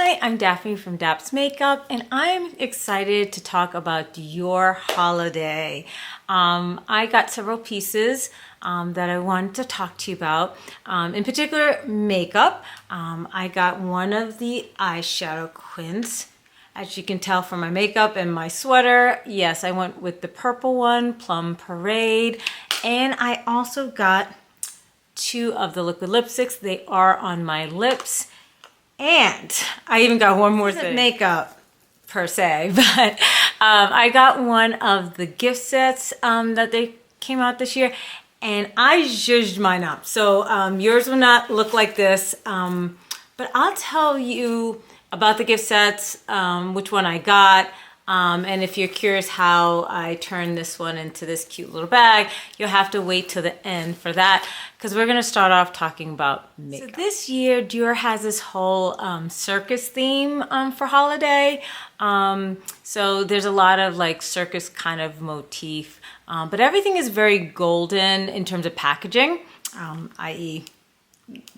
Hi, I'm Daphne from Daps Makeup, and I'm excited to talk about Dior Holiday. I got several pieces that I wanted to talk to you about. In particular, makeup. I got one of the eyeshadow quints. As you can tell from my makeup and my sweater, yes, I went with the purple one, Plum Parade. And I also got two of the liquid lipsticks. They are on my lips. And I even got one more thing. Makeup per se, but I got one of the gift sets that they came out this year, and I zhuzhed mine up. So yours will not look like this, but I'll tell you about the gift sets, which one I got, and if you're curious how I turned this one into this cute little bag, you'll have to wait till the end for that, because we're going to start off talking about makeup. So this year, Dior has this whole circus theme for holiday. So there's a lot of like circus kind of motif, but everything is very golden in terms of packaging, i.e.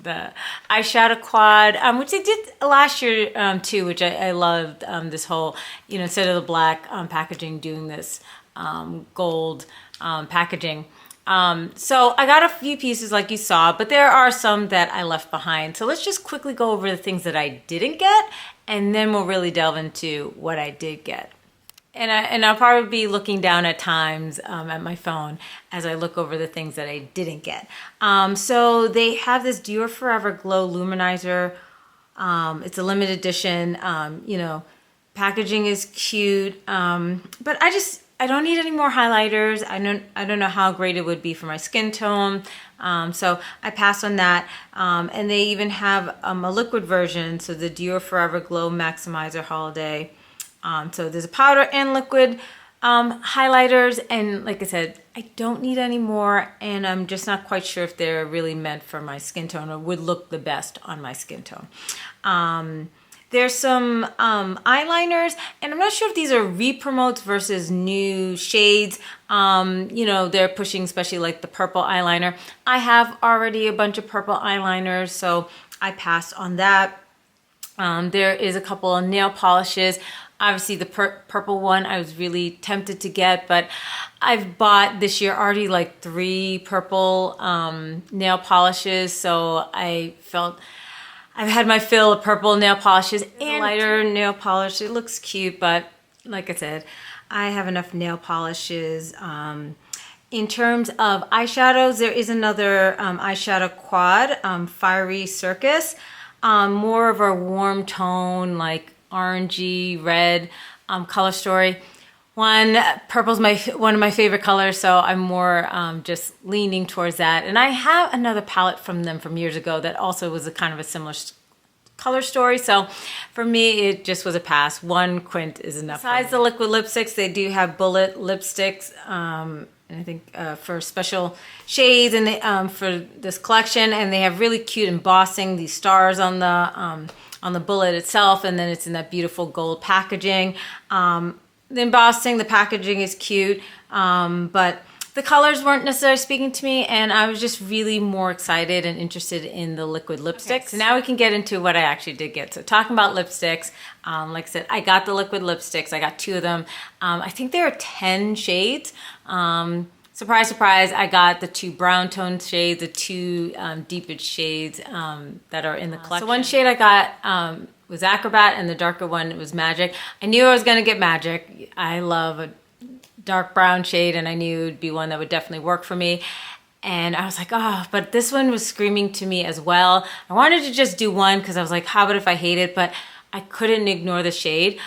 the eyeshadow quad, which they did last year too, which I loved, this whole, instead of the black packaging, doing this gold packaging. So I got a few pieces like you saw, but there are some that I left behind. So let's just quickly go over the things that I didn't get, and then we'll really delve into what I did get. And I'll probably be looking down at times at my phone as I look over the things that I didn't get. So they have this Dior Forever Glow Luminizer. It's a limited edition. Packaging is cute, but I don't need any more highlighters. I don't know how great it would be for my skin tone. So I passed on that. And they even have a liquid version. So the Dior Forever Glow Maximizer Holiday. So there's a powder and liquid highlighters, and like I said, I don't need any more, and I'm just not quite sure if they're really meant for my skin tone or would look the best on my skin tone. There's some eyeliners, and I'm not sure if these are re-promotes versus new shades. They're pushing especially like the purple eyeliner. I have already a bunch of purple eyeliners, so I passed on that. There is a couple of nail polishes. Obviously the purple one I was really tempted to get, but I've bought this year already like 3 purple nail polishes, so I felt I've had my fill of purple nail polishes and lighter nail polish. It looks cute, but like I said, I have enough nail polishes. In terms of eyeshadows, there is another eyeshadow quad, Fiery Circus, more of a warm tone, like orangey red color story. Purple's one of my favorite colors, so I'm more just leaning towards that. And I have another palette from them from years ago that also was a kind of a similar color story. So for me, it just was a pass. 1 quint is enough. Besides the liquid lipsticks, they do have bullet lipsticks. And I think for special shades and for this collection, and they have really cute embossing, these stars on the bullet itself, and then it's in that beautiful gold packaging. The embossing, the packaging is cute, but the colors weren't necessarily speaking to me, and I was just really more excited and interested in the liquid lipsticks. Okay, so now we can get into what I actually did get. So talking about lipsticks, like I said, I got the liquid lipsticks. I got 2 of them. I think there are 10 shades. Surprise, surprise, I got the 2 brown tone shades, the 2 deepest shades that are in the collection. So one shade I got was Acrobat, and the darker one was Magic. I knew I was gonna get Magic. I love a dark brown shade, and I knew it'd be one that would definitely work for me. And I was like, oh, but this one was screaming to me as well. I wanted to just do one because I was like, how about if I hate it? But I couldn't ignore the shade.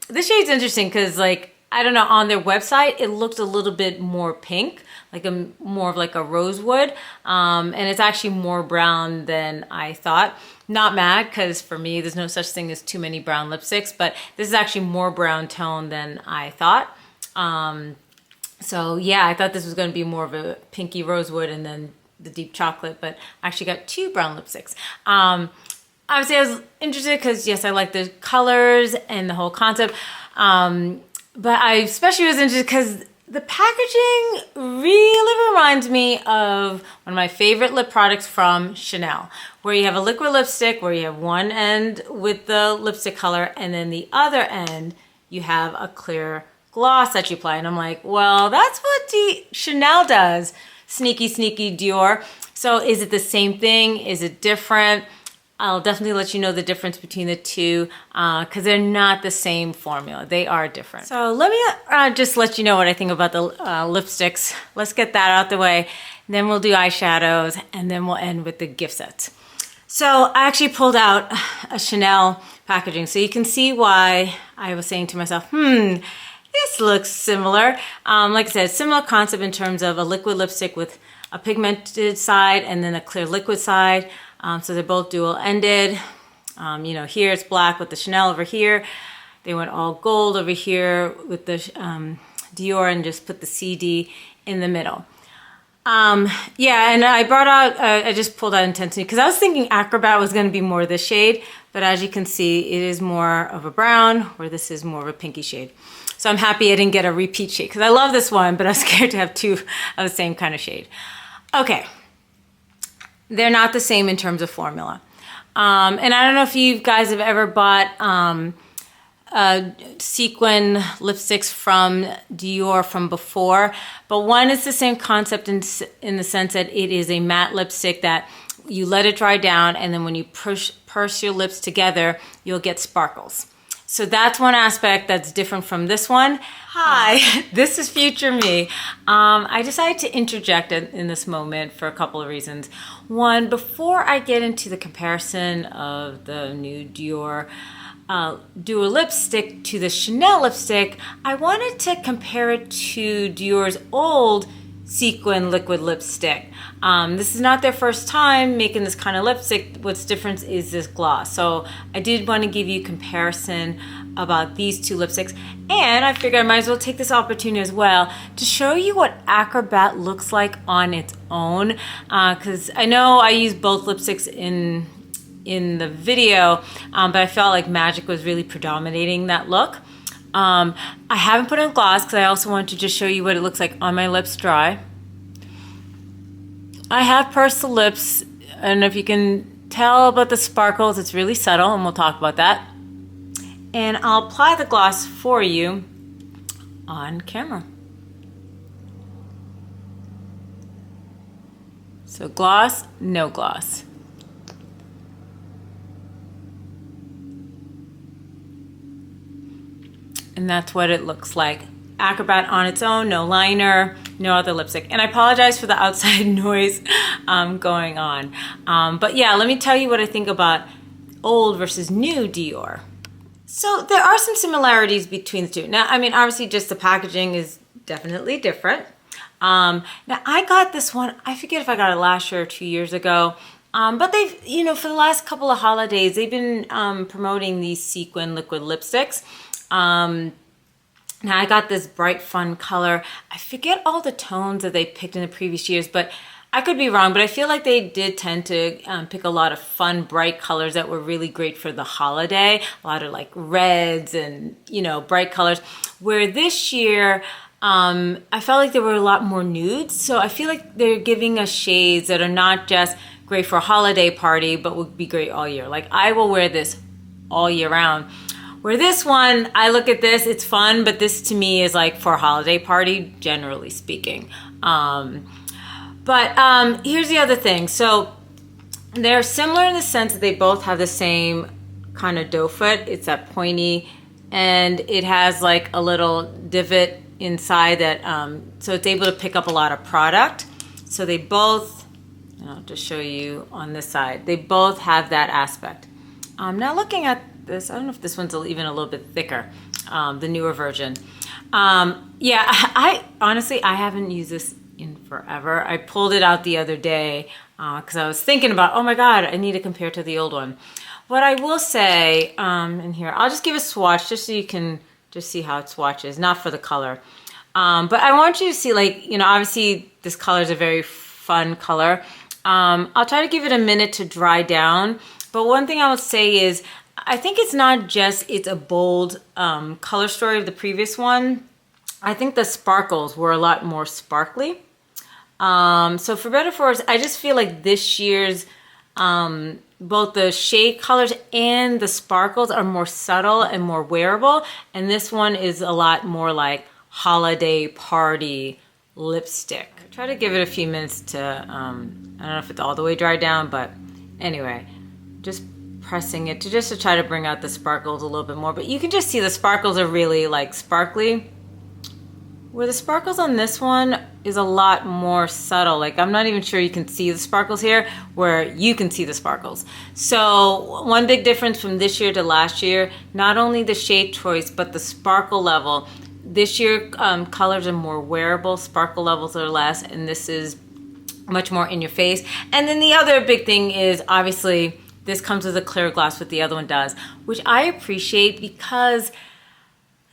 This shade's interesting because, like, I don't know, on their website, it looked a little bit more pink, like more of like a rosewood. And it's actually more brown than I thought. Not mad, because for me, there's no such thing as too many brown lipsticks, but this is actually more brown tone than I thought. So yeah, I thought this was going to be more of a pinky rosewood and then the deep chocolate, but I actually got 2 brown lipsticks. Obviously I was interested because yes, I like the colors and the whole concept. But I especially was interested because the packaging really reminds me of one of my favorite lip products from Chanel, where you have a liquid lipstick where you have one end with the lipstick color and then the other end you have a clear gloss that you apply. And I'm like, well, that's what Chanel does. Sneaky, sneaky Dior. So is it the same thing? Is it different? I'll definitely let you know the difference between the two because they're not the same formula. They are different. So let me just let you know what I think about the lipsticks. Let's get that out the way. And then we'll do eyeshadows and then we'll end with the gift sets. So I actually pulled out a Chanel packaging. So you can see why I was saying to myself, this looks similar. Like I said, similar concept in terms of a liquid lipstick with a pigmented side and then a clear liquid side. So they're both dual-ended. You know, here it's black with the Chanel over here. They went all gold over here with the Dior and just put the CD in the middle. Yeah, and I brought out, I just pulled out Intensity because I was thinking Acrobat was going to be more this shade, but as you can see, it is more of a brown, where this is more of a pinky shade. So I'm happy I didn't get a repeat shade because I love this one, but I was scared to have two of the same kind of shade. Okay. They're not the same in terms of formula. And I don't know if you guys have ever bought Sequin lipsticks from Dior from before, but one is the same concept in the sense that it is a matte lipstick that you let it dry down, and then when you purse your lips together, you'll get sparkles. So that's one aspect that's different from this one. Hi, this is future me. I decided to interject in this moment for a couple of reasons. One, before I get into the comparison of the new Dior Dual lipstick to the Chanel lipstick, I wanted to compare it to Dior's old Sequin liquid lipstick. This is not their first time making this kind of lipstick. What's different is this gloss. So I did want to give you a comparison about these two lipsticks, and I figured I might as well take this opportunity as well to show you what Acrobat looks like on its own, because I know I use both lipsticks in the video, but I felt like Magic was really predominating that look. I haven't put on gloss because I also want to just show you what it looks like on my lips dry. I have pursed the lips. I don't know if you can tell about the sparkles. It's really subtle, and we'll talk about that. And I'll apply the gloss for you on camera. So gloss, no gloss. And that's what it looks like. Acrobat on its own, no liner, no other lipstick. And I apologize for the outside noise going on. But yeah, let me tell you what I think about old versus new Dior. So there are some similarities between the two. Now, I mean, obviously just the packaging is definitely different. Now I got this one, I forget if I got it last year or 2 years ago. But they've, you know, for the last couple of holidays, they've been promoting these Sequin liquid lipsticks. Now I got this bright fun color. I forget all the tones that they picked in the previous years, but I could be wrong, but I feel like they did tend to pick a lot of fun, bright colors that were really great for the holiday. A lot of like reds and, you know, bright colors. Where this year, I felt like there were a lot more nudes. So I feel like they're giving us shades that are not just great for a holiday party, but would be great all year. Like I will wear this all year round. Where this one, I look at this, it's fun, but this to me is like for a holiday party, generally speaking. But here's the other thing. So they're similar in the sense that they both have the same kind of doe foot. It's that pointy, and it has like a little divot inside that, so it's able to pick up a lot of product. So they both, and I'll just show you on this side, they both have that aspect. Now looking at this, I don't know if this one's even a little bit thicker, the newer version. Yeah, I honestly, I haven't used this in forever. I pulled it out the other day because I was thinking about, oh my God, I need to compare to the old one. What I will say in here, I'll just give a swatch just so you can just see how it swatches, not for the color. But I want you to see, like, you know, obviously this color is a very fun color. I'll try to give it a minute to dry down. But one thing I would say is, I think it's not just, it's a bold color story of the previous one. I think the sparkles were a lot more sparkly. So for better or for worse, I just feel like this year's both the shade colors and the sparkles are more subtle and more wearable. And this one is a lot more like holiday party lipstick. Try to give it a few minutes to, I don't know if it's all the way dried down, but anyway, just pressing it to try to bring out the sparkles a little bit more. But you can just see the sparkles are really like sparkly. Where the sparkles on this one is a lot more subtle. Like I'm not even sure you can see the sparkles here where you can see the sparkles. So one big difference from this year to last year, not only the shade choice, but the sparkle level. This year colors are more wearable, sparkle levels are less, and this is much more in your face. And then the other big thing is obviously this comes with a clear gloss, what the other one does, which I appreciate because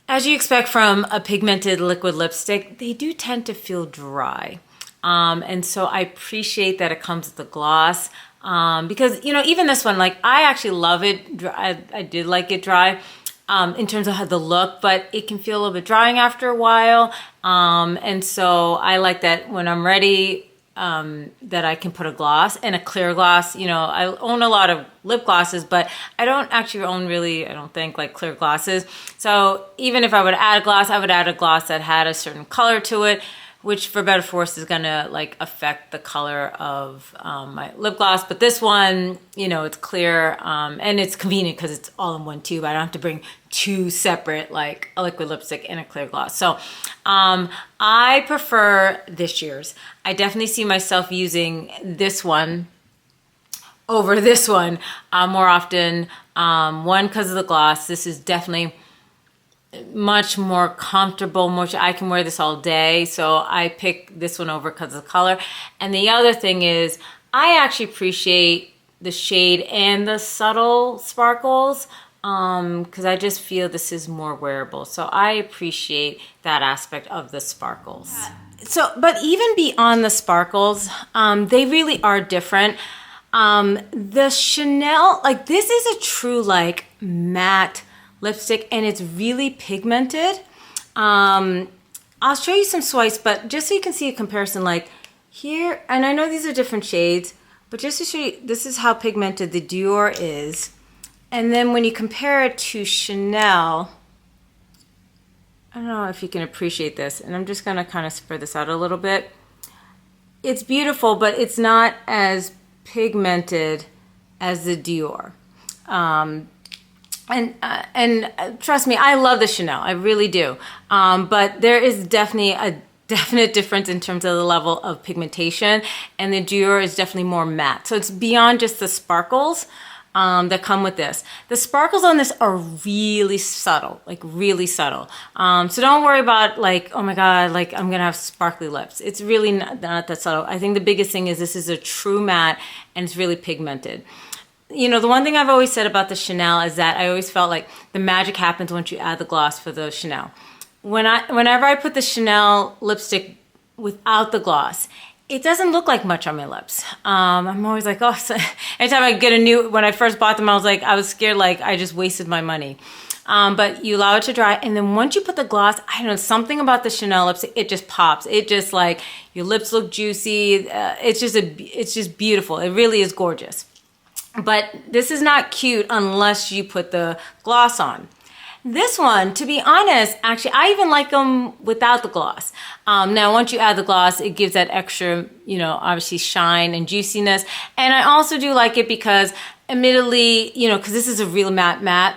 as you expect from a pigmented liquid lipstick, they do tend to feel dry. And so I appreciate that it comes with the gloss because, you know, even this one, like I actually love it. Dry. I did like it dry in terms of how the look, but it can feel a little bit drying after a while. And so I like that when I'm ready, that I can put a gloss and a clear gloss. You know, I own a lot of lip glosses, but I don't actually own really, I don't think, like clear glosses. So even if I would add a gloss, I would add a gloss that had a certain color to it, which for better or for worse is gonna like affect the color of my lip gloss. But this one, you know, it's clear and it's convenient because it's all in one tube. I don't have to bring two separate, like a liquid lipstick and a clear gloss. So I prefer this year's. I definitely see myself using this one over this one more often. One, because of the gloss. This is definitely much more comfortable. I can wear this all day, so I pick this one over because of the color. And the other thing is I actually appreciate the shade and the subtle sparkles because I just feel this is more wearable. So I appreciate that aspect of the sparkles. So, but even beyond the sparkles, they really are different. The Chanel, like this is a true like matte lipstick and it's really pigmented. I'll show you some swipes, but just so you can see a comparison, like here, and I know these are different shades, but just to show you, this is how pigmented the Dior is. And then when you compare it to Chanel, I don't know if you can appreciate this, and I'm just gonna kind of spread this out a little bit. It's beautiful, but it's not as pigmented as the Dior. And trust me, I love the Chanel, I really do. But there is definitely a definite difference in terms of the level of pigmentation, and the Dior is definitely more matte. So it's beyond just the sparkles that come with this. The sparkles on this are really subtle, like really subtle. So don't worry about like, oh my God, like I'm gonna have sparkly lips. It's really not that subtle. I think the biggest thing is this is a true matte and it's really pigmented. You know, the one thing I've always said about the Chanel is that I always felt like the magic happens once you add the gloss for the Chanel. Whenever I put the Chanel lipstick without the gloss, it doesn't look like much on my lips. I'm always like, oh, so anytime I get when I first bought them, I was scared like I just wasted my money. But you allow it to dry, and then once you put the gloss, I don't know, something about the Chanel lipstick, it just pops. It just like, your lips look juicy. It's just beautiful. It really is gorgeous. But this is not cute unless you put the gloss on. This one, to be honest, actually, I even like them without the gloss. Now, once you add the gloss, it gives that extra, you know, obviously shine and juiciness. And I also do like it because, admittedly, you know, because this is a real matte,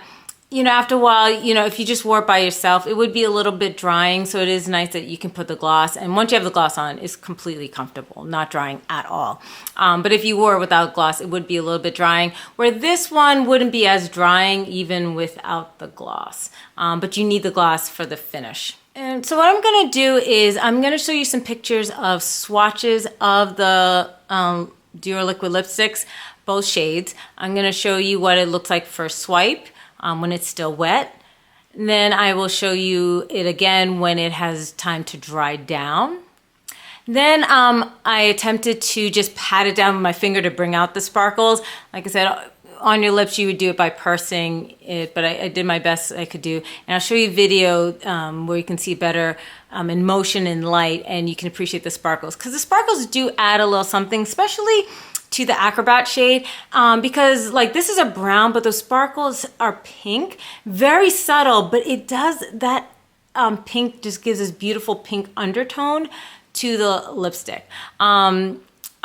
you know, after a while, you know, if you just wore it by yourself, it would be a little bit drying. So it is nice that you can put the gloss. And once you have the gloss on, it's completely comfortable, not drying at all. But if you wore it without gloss, it would be a little bit drying. Where this one wouldn't be as drying even without the gloss. But you need the gloss for the finish. And so what I'm going to do is I'm going to show you some pictures of swatches of the Dior liquid lipsticks, both shades. I'm going to show you what it looks like for swipe. When it's still wet. And then I will show you it again when it has time to dry down. Then I attempted to just pat it down with my finger to bring out the sparkles. Like I said, on your lips, you would do it by pursing it, but I did my best I could do. And I'll show you a video where you can see better in motion and light, and you can appreciate the sparkles. Because the sparkles do add a little something, especially to the Acrobat shade, because like this is a brown, but those sparkles are pink, very subtle, but it does that pink just gives this beautiful pink undertone to the lipstick.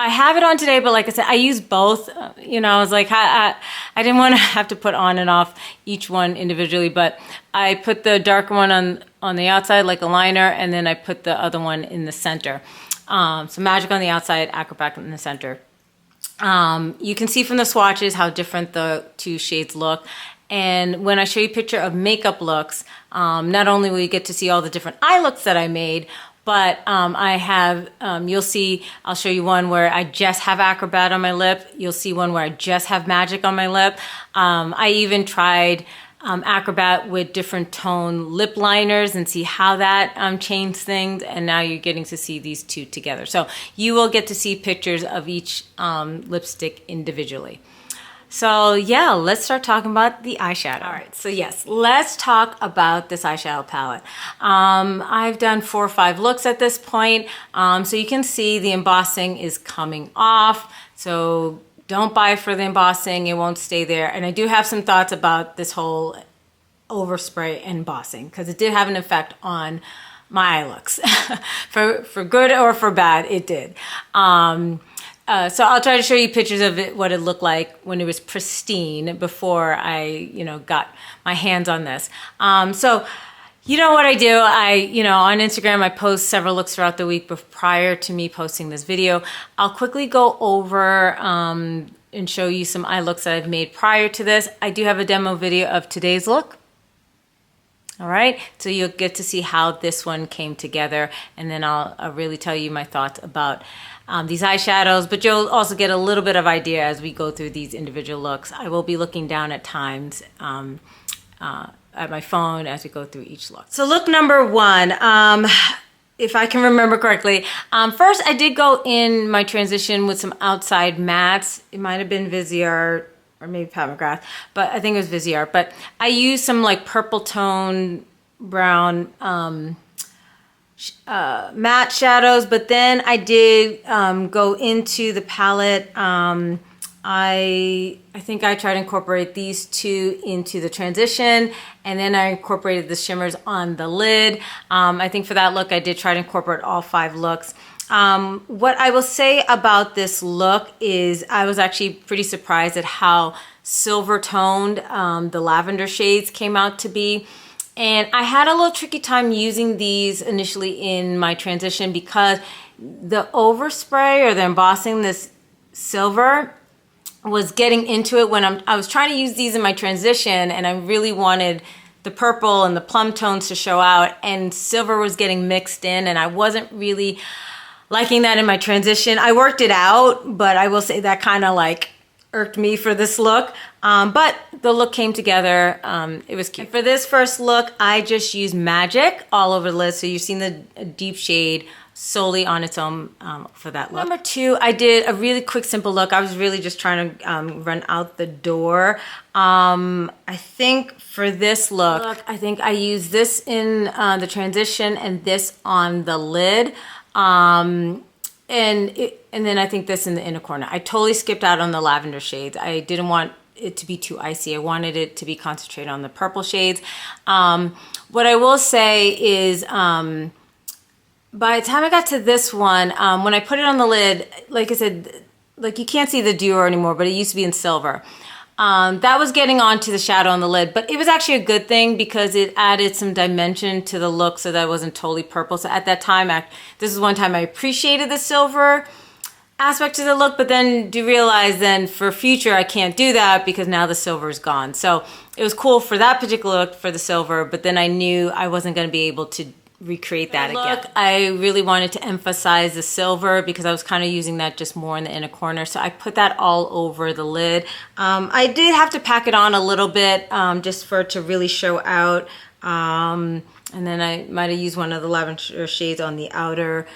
I have it on today, but like I said, I use both. You know, I was like, I didn't want to have to put on and off each one individually, but I put the darker one on the outside like a liner, and then I put the other one in the center. So Magic on the outside, Acrobat in the center. You can see from the swatches how different the two shades look. And when I show you a picture of makeup looks, not only will you get to see all the different eye looks that I made, but I have, you'll see, I'll show you one where I just have Acrobat on my lip. You'll see one where I just have Magic on my lip. I even tried Acrobat with different tone lip liners and see how that changed things. And now you're getting to see these two together. So you will get to see pictures of each lipstick individually. So yeah, let's start talking about the eyeshadow. All right, so yes, let's talk about this eyeshadow palette. I've done 4 or 5 looks at this point. So you can see the embossing is coming off. So don't buy for the embossing, it won't stay there. And I do have some thoughts about this whole overspray embossing, because it did have an effect on my eye looks. for good or for bad, it did. So I'll try to show you pictures of it, what it looked like when it was pristine before I, got my hands on this. So you know what I do? On Instagram, I post several looks throughout the week prior to me posting this video. I'll quickly go over and show you some eye looks that I've made prior to this. I do have a demo video of today's look. All right, so you'll get to see how this one came together, and then I'll really tell you my thoughts about these eyeshadows, but you'll also get a little bit of idea as we go through these individual looks. I will be looking down at times at my phone as we go through each look. So look number 1, if I can remember correctly, first I did go in my transition with some outside mattes. It might have been Viseart or maybe Pat McGrath, but I think it was Viseart. But I used some like purple tone brown matte shadows, but then I did go into the palette. I think I tried to incorporate these two into the transition, and then I incorporated the shimmers on the lid. I think for that look, I did try to incorporate all 5 looks. What I will say about this look is I was actually pretty surprised at how silver toned the lavender shades came out to be. And I had a little tricky time using these initially in my transition because the overspray or the embossing, this silver, was getting into it when I was trying to use these in my transition, and I really wanted the purple and the plum tones to show out, and silver was getting mixed in, and I wasn't really liking that in my transition. I worked it out, but I will say that kind of like irked me for this look. But the look came together. It was cute. For this first look, I just used Magic all over the lid. So you've seen the deep shade solely on its own for that look. Number 2, I did a really quick, simple look. I was really just trying to run out the door. I think for this look, I think I used this in the transition and this on the lid. And then I think this in the inner corner. I totally skipped out on the lavender shades. I didn't want it to be too icy. I wanted it to be concentrated on the purple shades. What I will say is by the time I got to this one, when I put it on the lid, like I said, like you can't see the Dior anymore, but it used to be in silver. That was getting onto the shadow on the lid, but it was actually a good thing because it added some dimension to the look so that it wasn't totally purple. So at that time, this is one time I appreciated the silver aspect to the look, but then do realize then for future, I can't do that because now the silver is gone. So it was cool for that particular look for the silver, but then I knew I wasn't going to be able to recreate that again. I really wanted to emphasize the silver because I was kind of using that just more in the inner corner. So I put that all over the lid. I did have to pack it on a little bit just for it to really show out. And then I might have used one of the lavender shades on the outer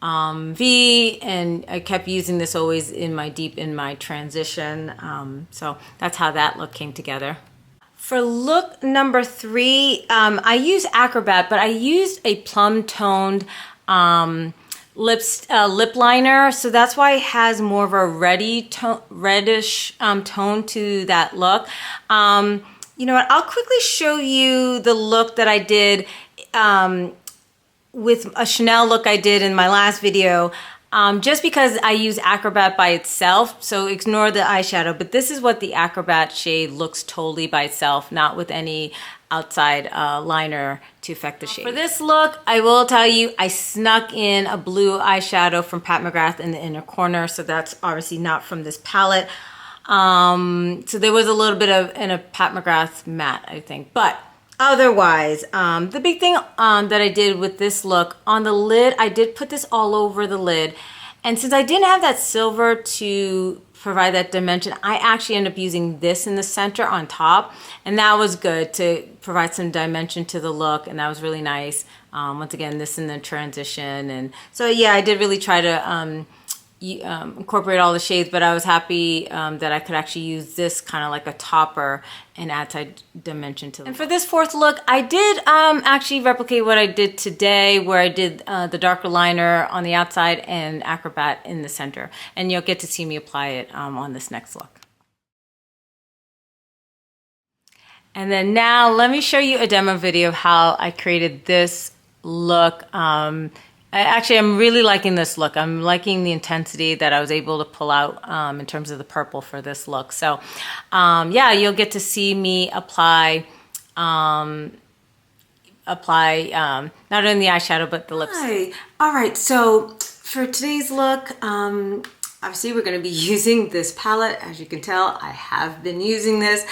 V, and I kept using this always in my transition. So that's how that look came together. For look number 3, I use Acrobat, but I used a plum toned lip liner, so that's why it has more of a reddish tone to that look. You know what? I'll quickly show you the look that I did with a Chanel look I did in my last video, just because I use Acrobat by itself, so ignore the eyeshadow, but this is what the Acrobat shade looks totally by itself, not with any outside liner to affect the shade. For this look, I will tell you, I snuck in a blue eyeshadow from Pat McGrath in the inner corner, so that's obviously not from this palette. So there was a little bit of in a Pat McGrath matte, I think, but otherwise, the big thing that I did with this look, on the lid, I did put this all over the lid. And since I didn't have that silver to provide that dimension, I actually ended up using this in the center on top. And that was good to provide some dimension to the look. And that was really nice. Once again, this in the transition. And so, yeah, I did really try to incorporate all the shades, but I was happy that I could actually use this kind of like a topper and add side dimension to it. And for this 4th look, I did actually replicate what I did today, where I did the darker liner on the outside and Acrobat in the center. And you'll get to see me apply it on this next look. And then now let me show you a demo video of how I created this look. Actually, I'm really liking this look. I'm liking the intensity that I was able to pull out in terms of the purple for this look. So yeah, you'll get to see me apply not only the eyeshadow, but the lipstick. All right, so for today's look, obviously we're gonna be using this palette. As you can tell, I have been using this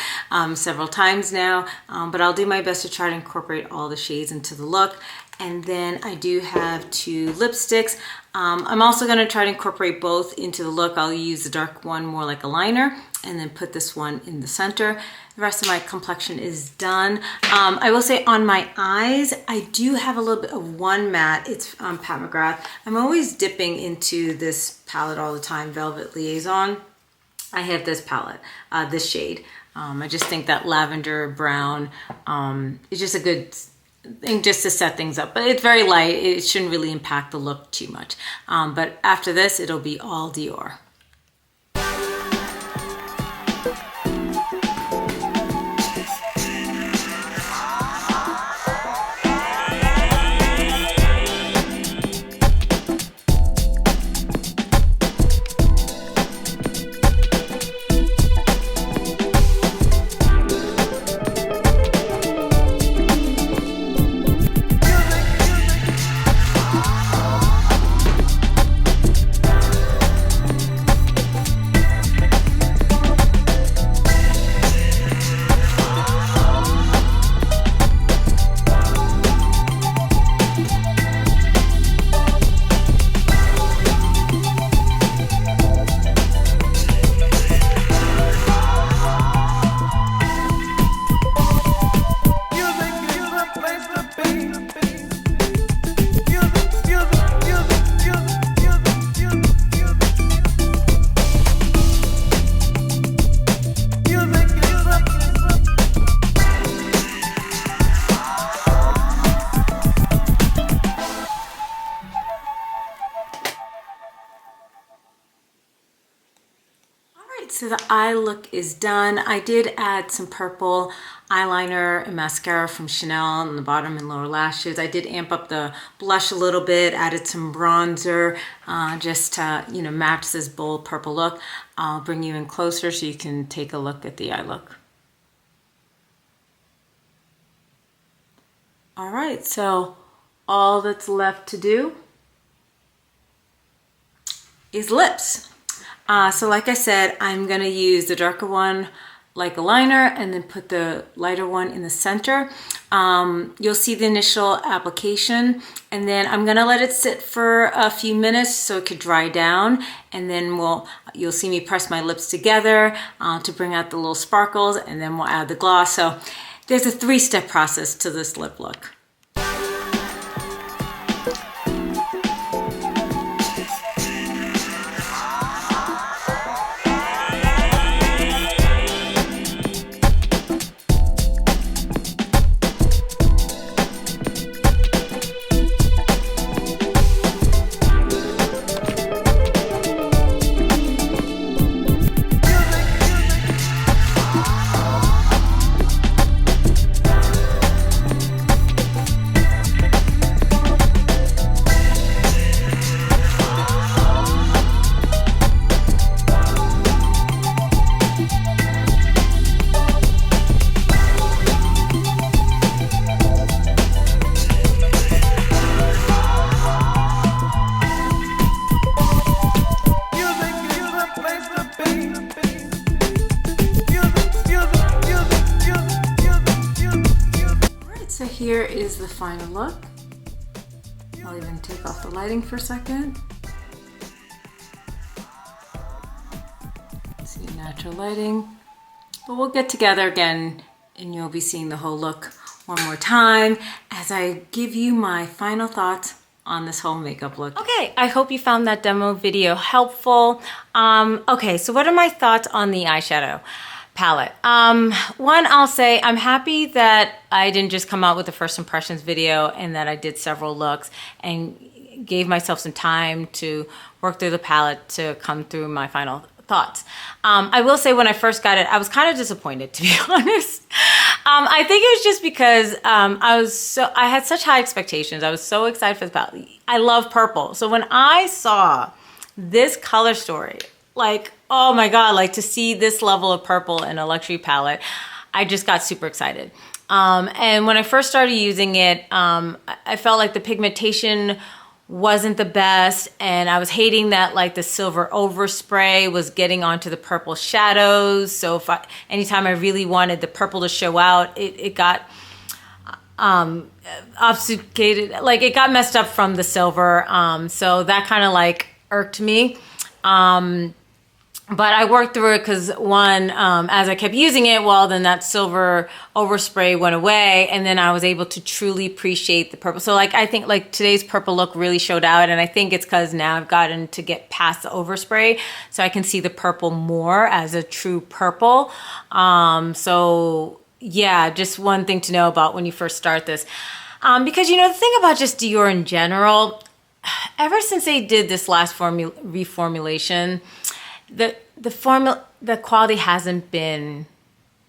several times now, but I'll do my best to try to incorporate all the shades into the look. And then I do have 2 lipsticks. I'm also gonna try to incorporate both into the look. I'll use the dark one more like a liner and then put this one in the center. The rest of my complexion is done. I will say on my eyes, I do have a little bit of one matte. It's Pat McGrath. I'm always dipping into this palette all the time, Velvet Liaison. I have this palette, this shade. I just think that lavender brown is just a good thing just to set things up, but it's very light. It shouldn't really impact the look too much. But after this, it'll be all Dior. So the eye look is done. I did add some purple eyeliner and mascara from Chanel on the bottom and lower lashes. I did amp up the blush a little bit, added some bronzer just to, you know, match this bold purple look. I'll bring you in closer so you can take a look at the eye look. All right, so all that's left to do is lips. So like I said, I'm gonna use the darker one like a liner and then put the lighter one in the center. You'll see the initial application and then I'm gonna let it sit for a few minutes so it could dry down, and then you'll see me press my lips together to bring out the little sparkles, and then we'll add the gloss. So there's a 3-step process to this lip look. here is the final look. I'll even take off the lighting for a second. See natural lighting. But we'll get together again and you'll be seeing the whole look one more time as I give you my final thoughts on this whole makeup look. Okay, I hope you found that demo video helpful. Okay, so what are my thoughts on the eyeshadow palette? One, I'll say I'm happy that I didn't just come out with the first impressions video and that I did several looks and gave myself some time to work through the palette to come through my final thoughts. I will say when I first got it, I was kind of disappointed, to be honest. I think it was just because I had such high expectations. I was so excited for the palette. I love purple. So when I saw this color story, like, oh my God, like to see this level of purple in a luxury palette, I just got super excited. And when I first started using it, I felt like the pigmentation wasn't the best, and I was hating that like the silver overspray was getting onto the purple shadows. So if anytime I really wanted the purple to show out, it got obfuscated, like it got messed up from the silver. So that kind of like irked me. But I worked through it because one, as I kept using it, well, then that silver overspray went away, and then I was able to truly appreciate the purple. So like, I think like today's purple look really showed out, and I think it's because now I've gotten to get past the overspray, so I can see the purple more as a true purple. So yeah, just one thing to know about when you first start this. Because you know, the thing about just Dior in general, ever since they did this last reformulation, the quality hasn't been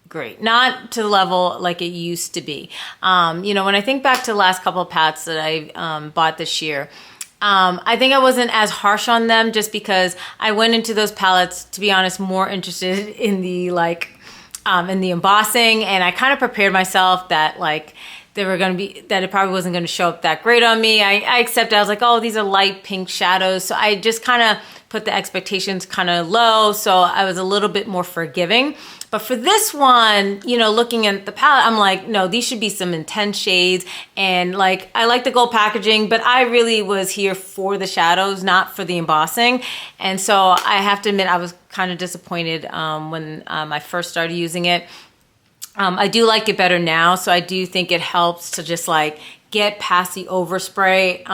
great, not to the level like it used to be. You know, when I think back to the last couple of palettes that I bought this year, I think I wasn't as harsh on them just because I went into those palettes, to be honest, more interested in the like in the embossing, and I kind of prepared myself that like that it probably wasn't going to show up that great on me. I accepted. I was like, oh, these are light pink shadows. So I just kind of put the expectations kind of low. So I was a little bit more forgiving. But for this one, you know, looking at the palette, I'm like, no, these should be some intense shades. And like, I like the gold packaging, but I really was here for the shadows, not for the embossing. And so I have to admit, I was kind of disappointed when I first started using it. I do like it better now, so I do think it helps to just like get past the overspray.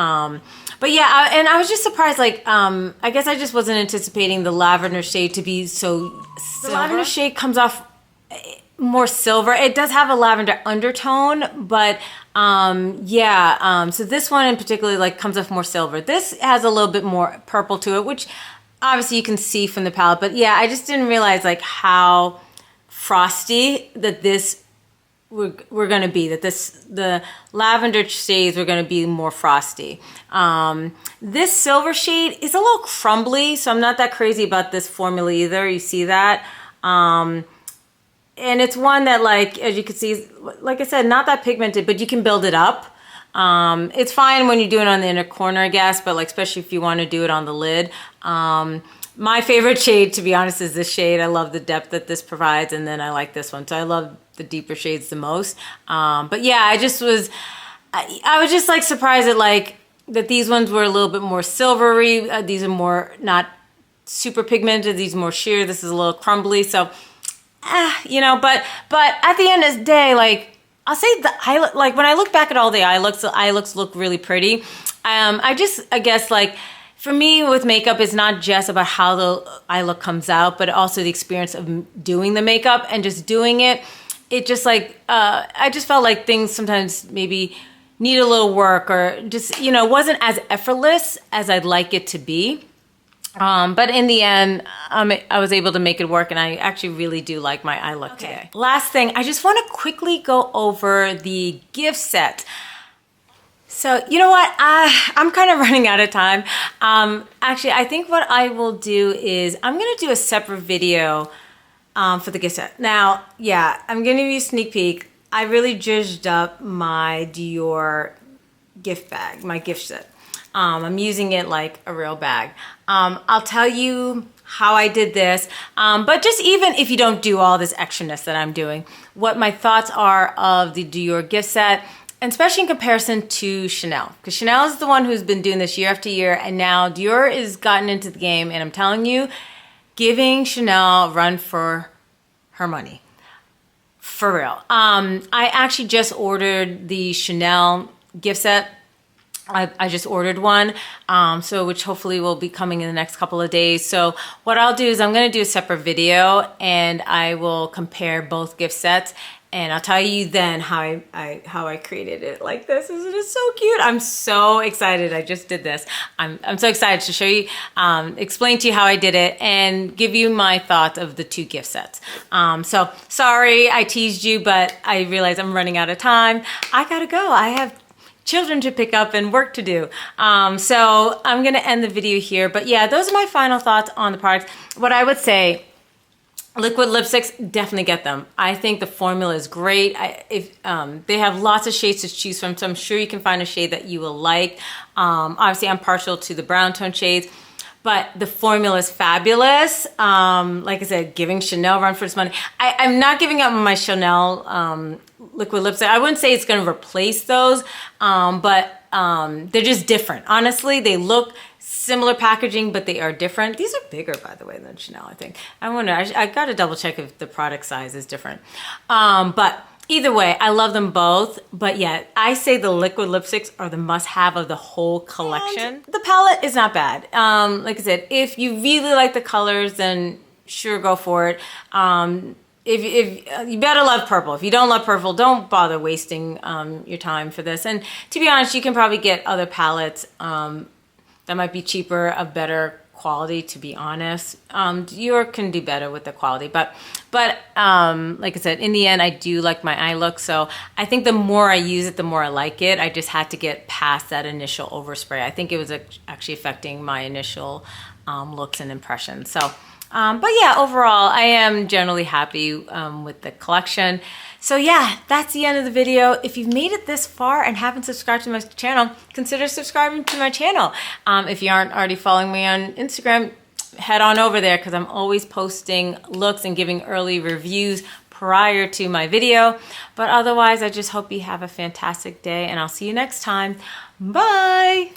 But yeah, and I was just surprised, like, I guess I just wasn't anticipating the lavender shade to be so silver. The lavender shade comes off more silver. It does have a lavender undertone, but yeah, so this one in particular like comes off more silver. This has a little bit more purple to it, which obviously you can see from the palette, but yeah, I just didn't realize like how frosty that this we're going to be, that the lavender shades were going to be more frosty. This silver shade is a little crumbly, so I'm not that crazy about this formula either. You see that? And it's one that, like, as you can see, like I said, not that pigmented, but you can build it up. It's fine when you do it on the inner corner, I guess, but like, especially if you want to do it on the lid. My favorite shade, to be honest, is this shade. I love the depth that this provides, and then I like this one. So I love the deeper shades the most. But yeah, I was just like surprised at like that these ones were a little bit more silvery. These are more not super pigmented. These are more sheer. This is a little crumbly. So, you know, but at the end of the day, like I'll say like when I look back at all the eye looks look really pretty. I guess like, for me with makeup, it's not just about how the eye look comes out, but also the experience of doing the makeup and just doing it. It just like, I just felt like things sometimes maybe need a little work or just, you know, wasn't as effortless as I'd like it to be. But in the end, I was able to make it work, and I actually really do like my eye look today. Last thing, I just want to quickly go over the gift set. So, you know what, I'm kind of running out of time. Actually, I think what I will do is I'm going to do a separate video for the gift set. Now, yeah, I'm going to give you a sneak peek. I really judged up my Dior gift bag, my gift set. I'm using it like a real bag. I'll tell you how I did this, but just even if you don't do all this extraness that I'm doing, what my thoughts are of the Dior gift set. And especially in comparison to Chanel, because Chanel is the one who's been doing this year after year, and now Dior has gotten into the game, and I'm telling you, giving Chanel a run for her money. For real. I actually just ordered the Chanel gift set. I just ordered one, so which hopefully will be coming in the next couple of days. So what I'll do is I'm going to do a separate video, and I will compare both gift sets, and I'll tell you then how I created it like this. Isn't it so cute? I'm so excited. I just did this. I'm so excited to show you, explain to you how I did it, and give you my thoughts of the two gift sets. So sorry I teased you, but I realize I'm running out of time. I gotta go. I have children to pick up and work to do. So I'm gonna end the video here, but yeah, those are my final thoughts on the products. What I would say, liquid lipsticks, definitely get them. I think the formula is great. They have lots of shades to choose from, so I'm sure you can find a shade that you will like. Obviously, I'm partial to the brown tone shades, but the formula is fabulous. Like I said, giving Chanel a run for its money. I'm not giving up on my Chanel liquid lipstick. I wouldn't say it's going to replace those, but they're just different. Honestly, they look similar packaging, but they are different. These are bigger, by the way, than Chanel, I think. I wonder, I got to double check if the product size is different. But either way, I love them both. But yeah, I say the liquid lipsticks are the must-have of the whole collection. And the palette is not bad. Like I said, if you really like the colors, then sure, go for it. If you better love purple. If you don't love purple, don't bother wasting your time for this. And to be honest, you can probably get other palettes that might be cheaper, of better quality, to be honest. Dior can do better with the quality, but like I said, in the end, I do like my eye look. So I think the more I use it, the more I like it. I just had to get past that initial overspray. I think it was actually affecting my initial looks and impressions. So, but yeah, overall, I am generally happy with the collection. So yeah, that's the end of the video. If you've made it this far and haven't subscribed to my channel, consider subscribing to my channel. If you aren't already following me on Instagram, head on over there, because I'm always posting looks and giving early reviews prior to my video. But otherwise, I just hope you have a fantastic day, and I'll see you next time. Bye.